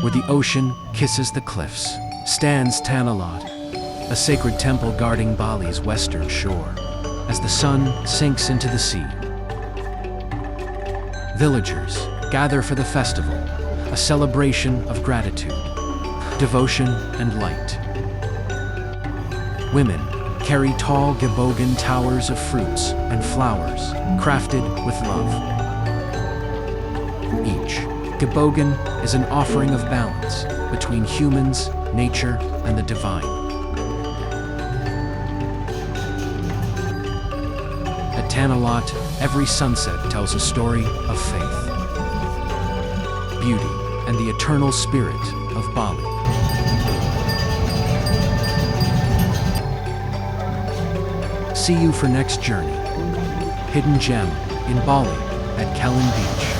where the ocean kisses the cliffs, stands Tanah Lot, a sacred temple guarding Bali's western shore, as the sun sinks into the sea. Villagers gather for the festival, a celebration of gratitude, devotion, and light. Women carry tall gebogan towers of fruits and flowers crafted with love. Each gebogan is an offering of balance between humans, nature, and the divine. At Tanah Lot, every sunset tells a story of faith, beauty, and the eternal spirit of Bali. See you for next journey. Hidden gem in Bali at Gamelan Beach.